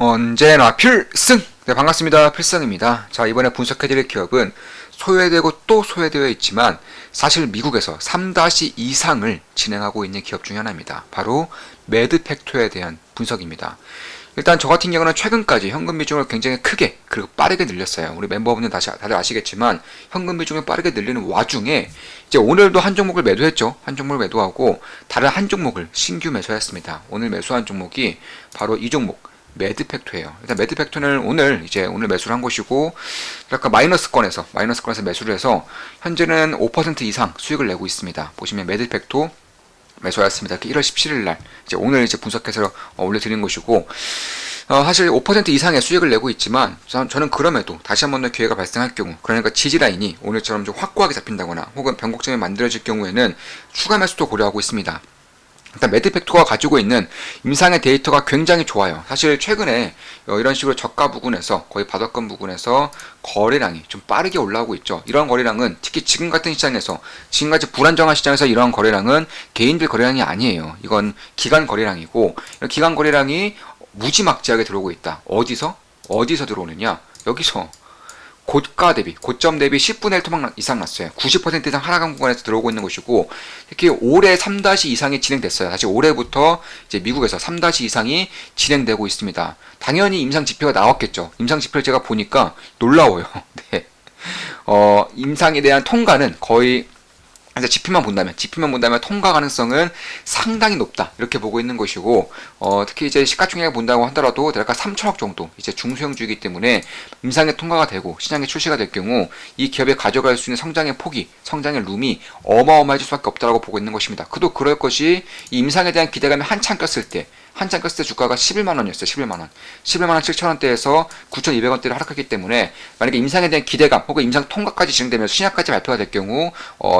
언제나 필승! 네, 반갑습니다. 필승입니다. 자, 이번에 분석해드릴 기업은 소외되고 또 소외되어 있지만 사실 미국에서 3- 이상을 진행하고 있는 기업 중 하나입니다. 바로 매드팩토에 대한 분석입니다. 일단 저 같은 경우는 최근까지 현금 비중을 굉장히 크게 그리고 빠르게 늘렸어요. 우리 멤버분들 다들 아시겠지만 현금 비중을 빠르게 늘리는 와중에 이제 오늘도 한 종목을 매도했죠. 한 종목을 매도하고 다른 한 종목을 신규 매수했습니다. 오늘 매수한 종목이 바로 이 종목 매드팩토예요. 일단 매드팩토는 오늘 매수를 한 것이고 약간 마이너스권에서 매수를 해서 현재는 5% 이상 수익을 내고 있습니다. 보시면 매드팩토 매수하였습니다. 1월 17일 날 오늘 분석해서 올려드린 것이고 사실 5% 이상의 수익을 내고 있지만 저는 그럼에도 다시 한 번 더 기회가 발생할 경우, 그러니까 지지라인이 오늘처럼 좀 확고하게 잡힌다거나 혹은 변곡점이 만들어질 경우에는 추가 매수도 고려하고 있습니다. 일단 매드팩토가 가지고 있는 임상의 데이터가 굉장히 좋아요. 사실 최근에 이런 식으로 저가 부근에서 거의 바닥권 부근에서 거래량이 좀 빠르게 올라오고 있죠. 이런 거래량은 특히 지금 같은 시장에서, 지금같이 불안정한 시장에서 이런 거래량은 개인들 거래량이 아니에요. 이건 기관 거래량이고, 기관 거래량이 무지막지하게 들어오고 있다. 어디서 들어오느냐? 여기서 고점 대비 10분의 1 토막 이상 났어요. 90% 이상 하락한 구간에서 들어오고 있는 것이고, 특히 올해 3- 이상이 진행됐어요. 사실 올해부터 이제 미국에서 3- 이상이 진행되고 있습니다. 당연히 임상 지표가 나왔겠죠. 임상 지표를 제가 보니까 놀라워요. 네. 임상에 대한 통과는 거의 지표만 본다면 통과 가능성은 상당히 높다, 이렇게 보고 있는 것이고, 특히 이제 시가총액을 본다고 하더라도 대략 3천억 정도 이제 중소형주이기 때문에 임상에 통과가 되고 시장에 출시가 될 경우 이 기업에 가져갈 수 있는 성장의 폭이, 성장의 룸이 어마어마해질 수밖에 없다라고 보고 있는 것입니다. 그도 그럴 것이 이 임상에 대한 기대감이 한창 꼈을 때 주가가 11만원이었어요. 11만원 7천원대에서 9,200원대를 하락했기 때문에 만약에 임상에 대한 기대감 혹은 임상 통과까지 진행되면서 신약까지 발표가 될 경우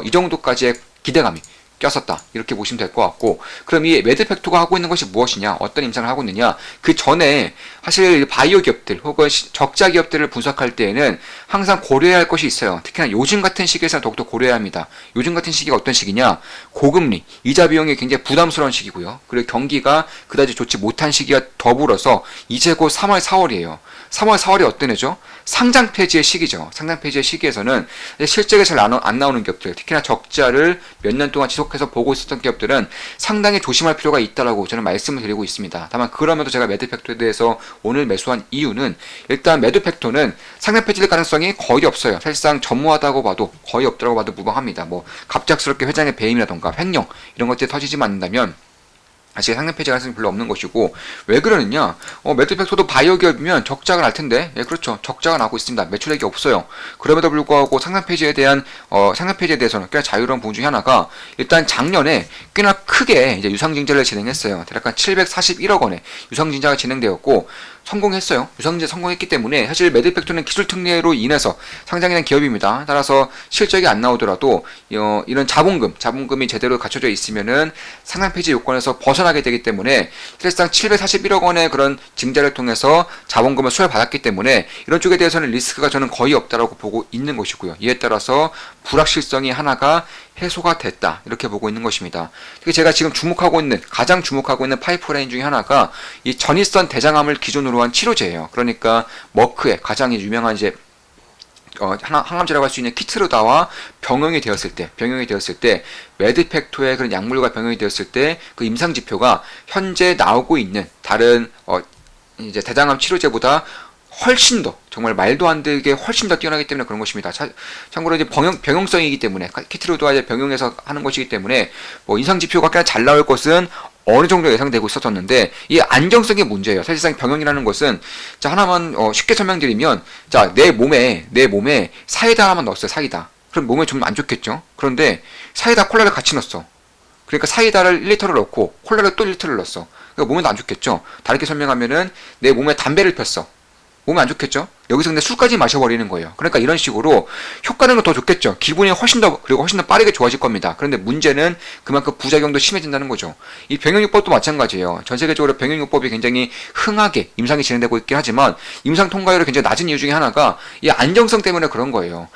이 정도까지의 기대감이 꼈었다, 이렇게 보시면 될 것 같고, 그럼 이 매드팩토가 하고 있는 것이 무엇이냐, 어떤 임상을 하고 있느냐, 그 전에 사실 바이오 기업들 혹은 적자 기업들을 분석할 때에는 항상 고려해야 할 것이 있어요. 특히나 요즘 같은 시기에서는 더욱더 고려해야 합니다. 요즘 같은 시기가 어떤 시기냐, 고금리, 이자 비용이 굉장히 부담스러운 시기고요. 그리고 경기가 그다지 좋지 못한 시기와 더불어서 이제 곧 3월, 4월이에요. 3월, 4월이 어떤 해죠? 상장 폐지의 시기죠. 상장 폐지의 시기에서는 실적이 잘 안 나오는 기업들, 특히나 적자를 몇 년 동안 지속해서 보고 있었던 기업들은 상당히 조심할 필요가 있다라고 저는 말씀을 드리고 있습니다. 다만 그럼에도 제가 매드팩토에 대해서 오늘 매수한 이유는, 일단 매드팩토는 상장 폐지될 가능성이 거의 없어요. 사실상 전무하다고 봐도, 거의 없다고 봐도 무방합니다. 뭐 갑작스럽게 회장의 배임이라던가 횡령 이런 것들이 터지지만 않는다면 사실 상장 폐지 가능성이 별로 없는 것이고, 왜 그러느냐, 매드팩토도 바이오 기업이면 적자가 날 텐데, 예, 그렇죠, 적자가 나고 있습니다. 매출액이 없어요. 그럼에도 불구하고 상장 폐지에 대해서는 꽤나 자유로운 부분 중에 하나가, 일단 작년에 꽤나 크게 이제 유상증자를 진행했어요. 대략 741억 원의 유상증자가 진행되었고 성공했어요. 유상증자 성공했기 때문에 사실 매드팩토는 기술 특례로 인해서 상장이 된 기업입니다. 따라서 실적이 안 나오더라도 이런 자본금이 제대로 갖춰져 있으면은 상장 폐지 요건에서 벗어나게 되기 때문에 사실상 741억 원의 그런 증자를 통해서 자본금을 수혈받았기 때문에 이런 쪽에 대해서는 리스크가 저는 거의 없다라고 보고 있는 것이고요. 이에 따라서 불확실성이 하나가 해소가 됐다, 이렇게 보고 있는 것입니다. 특히 제가 지금 가장 주목하고 있는 파이프라인 중에 하나가 이 전이성 대장암을 기준으로 한 치료제예요. 그러니까 머크의 가장 유명한 이제 항암제라고 할 수 있는 키트르다와 병용이 되었을 때 매드팩토의 그런 약물과 병용이 되었을 때 그 임상 지표가 현재 나오고 있는 다른 이제 대장암 치료제보다 훨씬 더, 정말 말도 안 되게 훨씬 더 뛰어나기 때문에 그런 것입니다. 참고로 이제 병용성이기 때문에, 키트로드와 이제 병용해서 하는 것이기 때문에 뭐 인상 지표가 꽤나 잘 나올 것은 어느 정도 예상되고 있었었는데, 이 안정성이 문제예요. 사실상 병용이라는 것은, 자, 하나만 쉽게 설명드리면, 자, 내 몸에 사이다 하나만 넣었어요. 사이다. 그럼 몸에 좀 안 좋겠죠. 그런데 사이다 콜라를 같이 넣었어. 그러니까 사이다를 1리터를 넣고 콜라를 또 1리터를 넣었어. 그러니까 몸에도 안 좋겠죠. 다르게 설명하면은 내 몸에 담배를 폈어. 몸에 안 좋겠죠? 여기서 근데 술까지 마셔버리는 거예요. 그러니까 이런 식으로 효과는 더 좋겠죠. 기분이 그리고 훨씬 더 빠르게 좋아질 겁니다. 그런데 문제는 그만큼 부작용도 심해진다는 거죠. 이 병용요법도 마찬가지예요. 전 세계적으로 병용요법이 굉장히 흥하게 임상이 진행되고 있긴 하지만 임상 통과율이 굉장히 낮은 이유 중에 하나가 이 안정성 때문에 그런 거예요.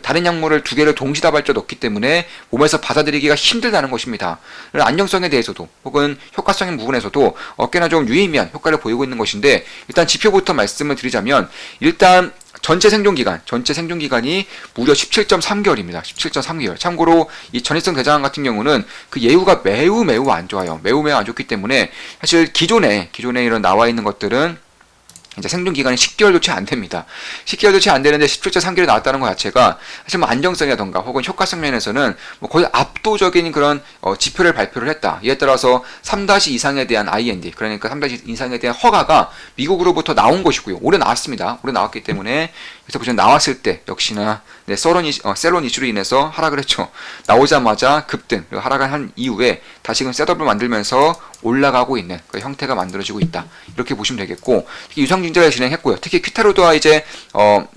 다른 약물을 두 개를 동시다발적 넣기 때문에 몸에서 받아들이기가 힘들다는 것입니다. 안정성에 대해서도 혹은 효과성인 부분에서도 꽤나 좀 유의미한 효과를 보이고 있는 것인데, 일단 지표부터 말씀을 드리자면, 일단 전체 생존기간이 무려 17.3개월입니다. 17.3개월. 참고로 이 전이성 대장암 같은 경우는 그 예후가 매우 안 좋아요. 매우 안 좋기 때문에 사실 기존에 이런 나와 있는 것들은 이제 생존기간이 10개월도 채 안 됩니다. 10개월도 채 안 되는데 17.3개월이 나왔다는 것 자체가 사실 뭐 안정성이라던가 혹은 효과성 면에서는 뭐 거의 압도적인 그런 지표를 발표를 했다. 이에 따라서 3- 이상에 대한 IND, 그러니까 3- 이상에 대한 허가가 미국으로부터 나온 것이고요. 올해 나왔습니다. 올해 나왔기 때문에, 그래서 보시면 나왔을 때 역시나 셀론 이슈로 인해서 하락을 했죠. 나오자마자 급등, 하락을 한 이후에 다시금 셋업을 만들면서 올라가고 있는 그 형태가 만들어지고 있다. 이렇게 보시면 되겠고, 특히 유상증자를 진행했고요. 특히 키타루드와 이제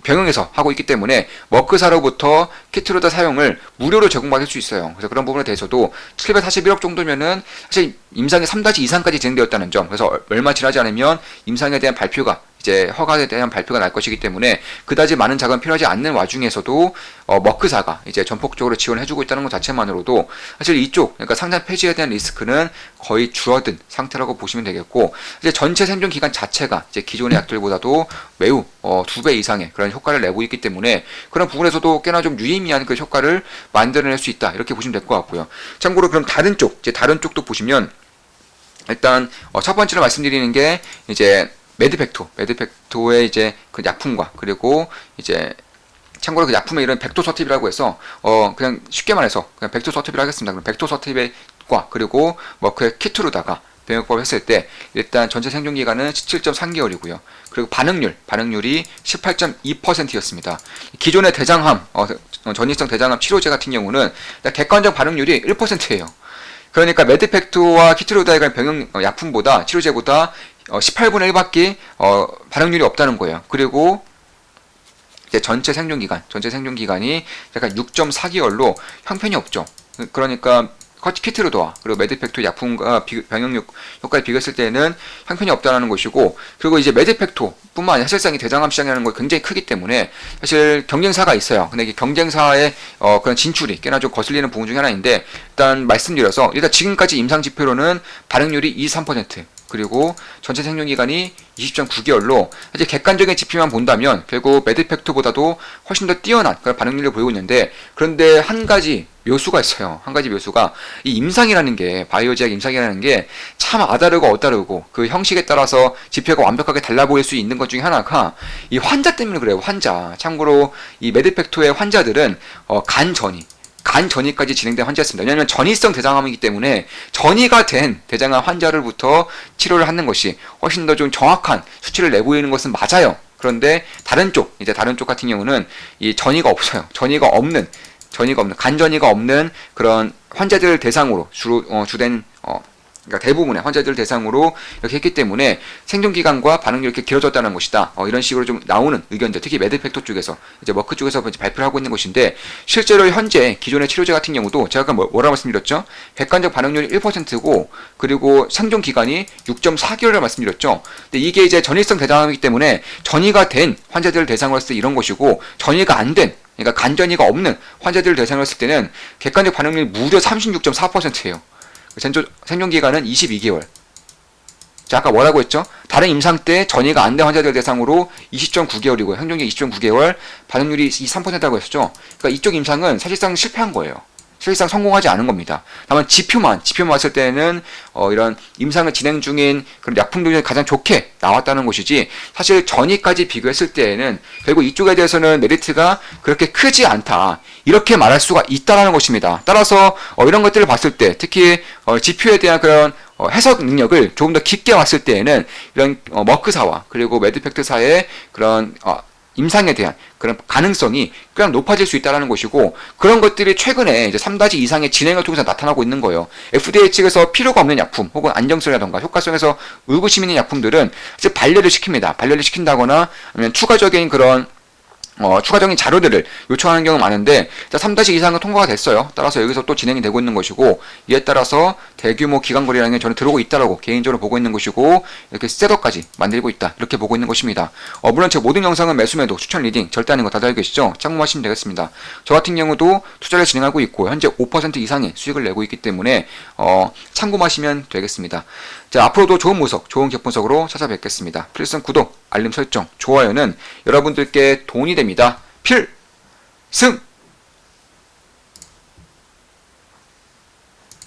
병영에서 하고 있기 때문에 머크사로부터 키타루드 사용을 무료로 제공받을 수 있어요. 그래서 그런 부분에 대해서도 741억 정도면은 사실 임상이 3- 이상까지 진행되었다는 점. 그래서 얼마 지나지 않으면 임상에 대한 발표가, 이제 허가에 대한 발표가 날 것이기 때문에 그다지 많은 자금이 필요하지 않는 와중에서도 머크사가 이제 전폭적으로 지원해주고 있다는 것 자체만으로도 사실 이쪽, 그러니까 상장 폐지에 대한 리스크는 거의 줄어든 상태라고 보시면 되겠고, 이제 전체 생존 기간 자체가 이제 기존의 약들보다도 매우 2배 이상의 그런 효과를 내고 있기 때문에 그런 부분에서도 꽤나 좀 유의미한 그 효과를 만들어낼 수 있다. 이렇게 보시면 될 것 같고요. 참고로 그럼 다른 쪽도 보시면, 일단 첫 번째로 말씀드리는 게 이제 매드팩토의 이제 그 약품과, 그리고 이제 참고로 그 약품의 이런 벡토서팁이라고 해서 그냥 쉽게 말해서 그냥 벡토서팁이라고 하겠습니다. 그럼 벡토서팁과 그리고 머크의 키트루다가 병역법을 했을 때 일단 전체 생존기간은 17.3개월이고요. 그리고 반응률이 18.2%였습니다. 기존의 대장암, 전이성 대장암 치료제 같은 경우는 객관적 반응률이 1%예요. 그러니까 매드팩토와 키트루다에 관한 병용 약품보다, 치료제보다 18분의 1밖에 반응률이 없다는 거예요. 그리고 이제 전체 생존기간이 약간 6.4개월로 형편이 없죠. 그러니까 키트루다와 그리고 매드팩토 약품과 병용 효과를 비교했을 때는 형편이 없다는 것이고, 그리고 이제 매드팩토뿐만 아니라 사실상 이 대장암 시장이라는 거 굉장히 크기 때문에 사실 경쟁사가 있어요. 근데 이 경쟁사의 그런 진출이 꽤나 좀 거슬리는 부분 중에 하나인데, 일단 말씀드려서 일단 지금까지 임상 지표로는 반응률이 23%, 그리고 전체 생존기간이 20.9개월로 사실 객관적인 지표만 본다면 결국 매드팩토보다도 훨씬 더 뛰어난 그런 반응률을 보이고 있는데, 그런데 한 가지 묘수가 있어요. 이 임상이라는 게, 바이오제약 임상이라는 게 참 아다르고 어다르고 그 형식에 따라서 지표가 완벽하게 달라 보일 수 있는 것 중에 하나가 이 환자 때문에 그래요. 환자. 참고로 이 매드팩토의 환자들은 간 전이까지 진행된 환자였습니다. 왜냐하면 전이성 대장암이기 때문에 전이가 된 대장암 환자를부터 치료를 하는 것이 훨씬 더 좀 정확한 수치를 내고 있는 것은 맞아요. 그런데 다른 쪽 같은 경우는 이 전이가 없어요. 간전이가 없는 그런 환자들 대상으로 주된 그러니까 대부분의 환자들 대상으로 이렇게 했기 때문에 생존기간과 반응률이 이렇게 길어졌다는 것이다. 이런 식으로 좀 나오는 의견들, 특히 매드팩토 쪽에서, 이제 머크 쪽에서 이제 발표를 하고 있는 것인데, 실제로 현재 기존의 치료제 같은 경우도 제가 아까 뭐라고 말씀드렸죠? 객관적 반응률이 1%고, 그리고 생존기간이 6.4개월을 말씀드렸죠. 근데 이게 이제 전이성 대장암이기 때문에 전이가 된 환자들을 대상으로 했을 때 이런 것이고, 전이가 안 된, 그러니까 간전이가 없는 환자들을 대상으로 했을 때는 객관적 반응률이 무려 36.4%예요. 생존기간은 22개월. 자, 아까 뭐라고 했죠? 다른 임상 때 전이가 안 된 환자들 대상으로 20.9개월이고요. 생존기 20.9개월, 반응률이 23%라고 했었죠. 그러니까 이쪽 임상은 사실상 실패한 거예요. 사실상 성공하지 않은 겁니다. 다만 지표만 봤을 때는 이런 임상을 진행 중인 그런 약품들 중에 가장 좋게 나왔다는 것이지, 사실 전이까지 비교했을 때에는 결국 이쪽에 대해서는 메리트가 그렇게 크지 않다, 이렇게 말할 수가 있다라는 것입니다. 따라서 이런 것들을 봤을 때, 특히 지표에 대한 그런 해석 능력을 조금 더 깊게 봤을 때에는 이런 머크사와 그리고 매드팩트사의 그런 임상에 대한 그런 가능성이 그냥 높아질 수 있다는 것이고, 그런 것들이 최근에 이제 3다시 이상의 진행을 통해서 나타나고 있는 거예요. FDA 측에서 필요가 없는 약품 혹은 안정성이라던가 효과성에서 의구심 있는 약품들은 이제 반려를 시킵니다. 반려를 시킨다거나 아니면 추가적인 자료들을 요청하는 경우가 많은데, 3다시 이상은 통과가 됐어요. 따라서 여기서 또 진행이 되고 있는 것이고, 이에 따라서 대규모 기관 거래량이 저는 들어오고 있다라고 개인적으로 보고 있는 것이고, 이렇게 셋업까지 만들고 있다, 이렇게 보고 있는 것입니다. 물론 제 모든 영상은 매수 매도 추천 리딩 절대 아닌 거 다들 알고 계시죠? 참고하시면 되겠습니다. 저 같은 경우도 투자를 진행하고 있고 현재 5% 이상의 수익을 내고 있기 때문에 참고하시면 되겠습니다. 자, 앞으로도 좋은 분석, 좋은 기업 분석으로 찾아뵙겠습니다. 필승 구독, 알림 설정, 좋아요는 여러분들께 돈이 됩니다. 필승!